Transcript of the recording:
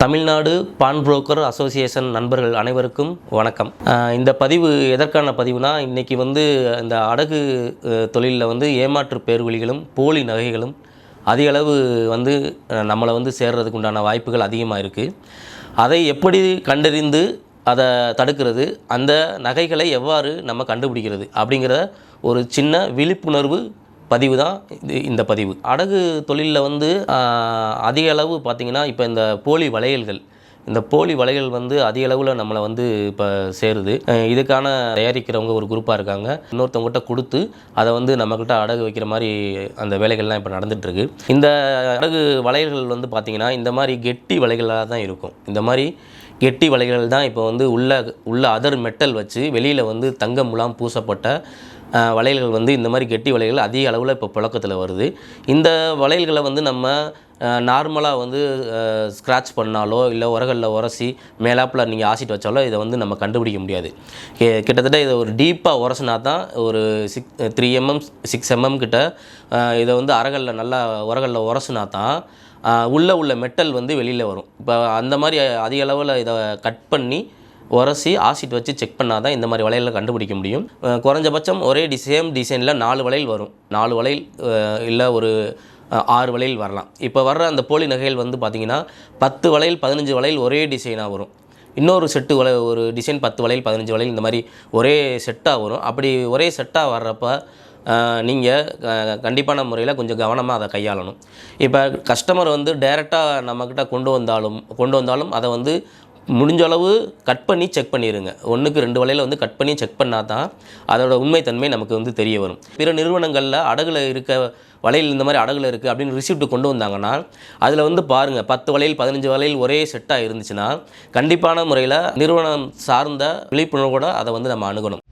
தமிழ்நாடு பான் broker association நண்பர்கள் அனைவருக்கும் வணக்கம். இந்த பதிவு எதற்கான பதிவுனா, இன்றைக்கி இந்த அடகு தொழிலில் ஏமாற்று பேர்வழிகளும் போலி நகைகளும் அதிக அளவு நம்மளை சேர்றதுக்கு உண்டான வாய்ப்புகள் அதிகமாக இருக்குது. அதை எப்படி கண்டறிந்து அதை தடுக்கிறது, அந்த நகைகளை எவ்வாறு நம்ம கண்டுபிடிக்கிறது அப்படிங்கிற ஒரு சின்ன விழிப்புணர்வு பதிவு தான் இந்த பதிவு. அடகு தொழிலில் அதிக அளவு பார்த்திங்கன்னா, இப்போ இந்த போலி வளையல்கள் அதிக அளவில் நம்மளை இப்போ சேருது. இதுக்கான தயாரிக்கிறவங்க ஒரு குரூப்பாக இருக்காங்க. இன்னொருத்தவங்ககிட்ட கொடுத்து அதை நம்மக்கிட்ட அடகு வைக்கிற மாதிரி அந்த வேலைகள்லாம் இப்போ நடந்துகிட்ருக்கு. இந்த அடகு வளையல்கள் பார்த்திங்கன்னா, இந்த மாதிரி கெட்டி வளையல்களாக தான் இருக்கும். இந்த மாதிரி கெட்டி வளையல்கள் தான் இப்போ உள்ள அதர் மெட்டல் வச்சு வெளியில் தங்க முலாம் பூசப்பட்ட வளையல்கள் இந்த மாதிரி கெட்டி வளையல்கள் அதிக அளவில் இப்போ புழக்கத்தில் வருது. இந்த வளையல்களை நம்ம நார்மலாக ஸ்க்ராட்ச் பண்ணாலோ இல்லை உரகளில் உரசி மேலாப்பில் நீங்கள் ஆசிட் வச்சாலோ இதை நம்ம கண்டுபிடிக்க முடியாது. கிட்டத்தட்ட இதை ஒரு டீப்பாக உரசினா தான் ஒரு 3 mm 6 mm கிட்ட இதை அறகளில் நல்லா உரகளில் உரசினா தான் உள்ள மெட்டல் வெளியில் வரும். இப்போ அந்த மாதிரி அதிக அளவில் இதை கட் பண்ணி உரசி ஆசிட் வச்சு செக் பண்ணால் தான் இந்த மாதிரி வளையலில் கண்டுபிடிக்க முடியும். குறைஞ்சபட்சம் ஒரே சேம் டிசைனில் 4 வளையல் வரும். 4 வளையல் இல்லை ஒரு 6 வளையல் வரலாம். இப்போ வர்ற அந்த போலி நகைகள் பார்த்திங்கன்னா 10 வளையல் 15 வளையல் ஒரே டிசைனாக வரும். இன்னொரு செட்டு ஒரு டிசைன் 10 வளையல் 15 வளையல் இந்த மாதிரி ஒரே செட்டாக வரும். அப்படி ஒரே செட்டாக வர்றப்போ நீங்கள் கண்டிப்பான முறையில் கொஞ்சம் கவனமாக அதை கையாளணும். இப்போ கஸ்டமர் டைரெக்டாக நம்மக்கிட்ட கொண்டு வந்தாலும் அதை முடிஞ்ச அளவு கட் பண்ணி செக் பண்ணிடுங்க. 1க்கு 2 வளையல கட் பண்ணி செக் பண்ணால் தான் அதோட உண்மைத்தன்மை நமக்கு தெரிய வரும். பிற நிறுவனங்களில் அடகுல இருக்க வளையல் இந்த மாதிரி அடகுல இருக்குது அப்படின்னு ரிசிப்ட் கொண்டு வந்தாங்கன்னா அதில் பாருங்கள் 10 வளையல் 15 வளையல் ஒரே செட்டாக இருந்துச்சுன்னா கண்டிப்பான முறையில் நிறுவனம் சார்ந்த விழிப்புணர்வோடு அதை நம்ம அணுகணும்.